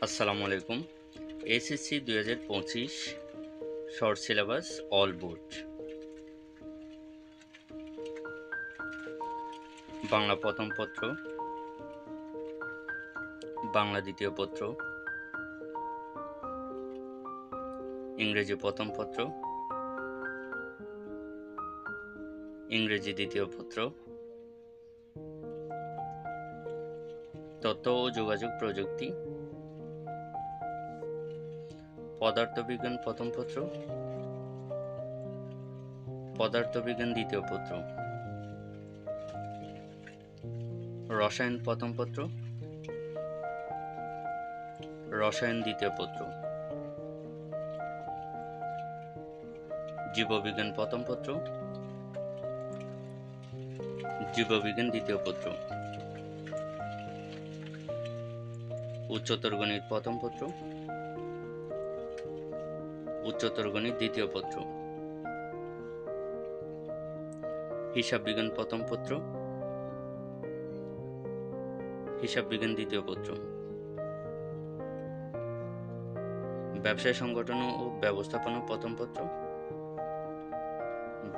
আসসালামু আলাইকুম। SSC 2025 short syllabus all board. Bangla প্রথম পত্র, বাংলা দ্বিতীয় পত্র, ইংরেজি প্রথম পত্র, ইংরেজি দ্বিতীয় পত্র, তথ্য ও যোগাযোগ প্রযুক্তি, পদার্থবিজ্ঞান প্রথম পত্র, পদার্থবিজ্ঞান দ্বিতীয় পত্র, রসায়ন প্রথম পত্র, রসায়ন দ্বিতীয় পত্র, জীববিজ্ঞান প্রথম পত্র, জীববিজ্ঞান দ্বিতীয় পত্র, উচ্চতর গণিত প্রথম পত্র, উচ্চতর গণিত দ্বিতীয় পত্র, হিসাব বিজ্ঞান প্রথম পত্র, হিসাব বিজ্ঞান দ্বিতীয় পত্র, ব্যবসায় সংগঠন ও ব্যবস্থাপনা প্রথম পত্র,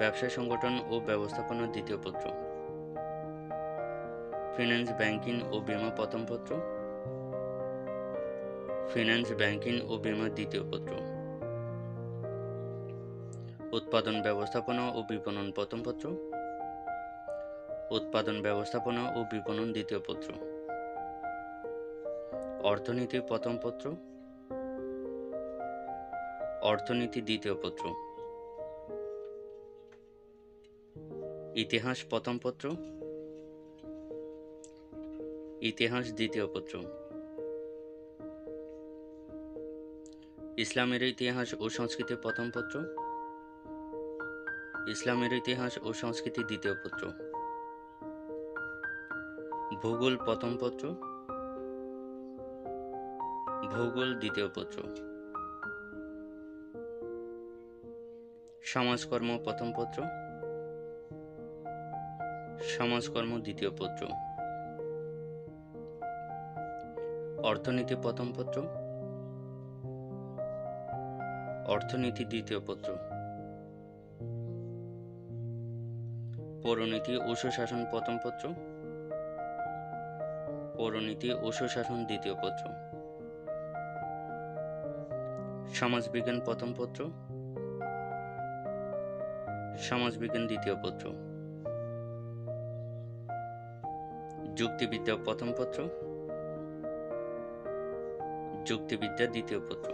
ব্যবসায় সংগঠন ও ব্যবস্থাপনা দ্বিতীয় পত্র, ফিন্যান্স ব্যাংকিং ও বীমা প্রথম পত্র, ফিন্যান্স ব্যাংকিং ও বীমা দ্বিতীয় পত্র, উৎপাদন ব্যবস্থাপনা ও বিপণন প্রথম পত্র, উৎপাদন ব্যবস্থাপনা ও বিপণন দ্বিতীয় পত্র, অর্থনীতি প্রথম পত্র, অর্থনীতি দ্বিতীয় পত্র, ইতিহাস প্রথম পত্র, ইতিহাস দ্বিতীয় পত্র, ইসলামের ইতিহাস ও সংস্কৃতি প্রথম পত্র, ইসলামের ইতিহাস ও সংস্কৃতি দ্বিতীয় পত্র, ভূগোল প্রথম পত্র, ভূগোল দ্বিতীয় পত্র, সমাজকর্ম প্রথম পত্র, সমাজকর্ম দ্বিতীয় পত্র, অর্থনীতি প্রথম পত্র, অর্থনীতি দ্বিতীয় পত্র, পৌরনীতি ও সুশাসন প্রথম পত্র, পৌরনীতি ও সুশাসন দ্বিতীয় পত্র, সমাজবিজ্ঞান প্রথম পত্র, সমাজবিজ্ঞান দ্বিতীয় পত্র, যুক্তিবিদ্যা প্রথম পত্র, যুক্তিবিদ্যা দ্বিতীয় পত্র,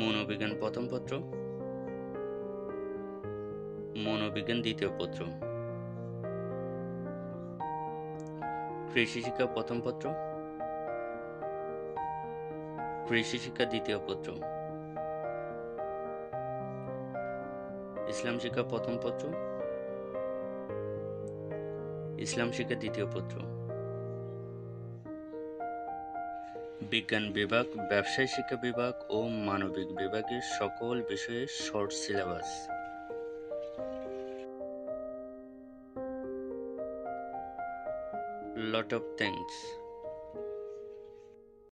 মনোবিজ্ঞান প্রথম পত্র, মনোবিজ্ঞান দ্বিতীয় পত্র, কৃষি শিক্ষা প্রথম পত্র, কৃষি শিক্ষা দ্বিতীয় পত্র, ইসলাম শিক্ষা প্রথম পত্র, ইসলাম শিক্ষা দ্বিতীয় পত্র, বিজ্ঞান বিভাগ, ব্যবসায় শিক্ষা বিভাগ ও মানবিক বিভাগের সকল বিষয়ে short syllabus. Lot of thanks.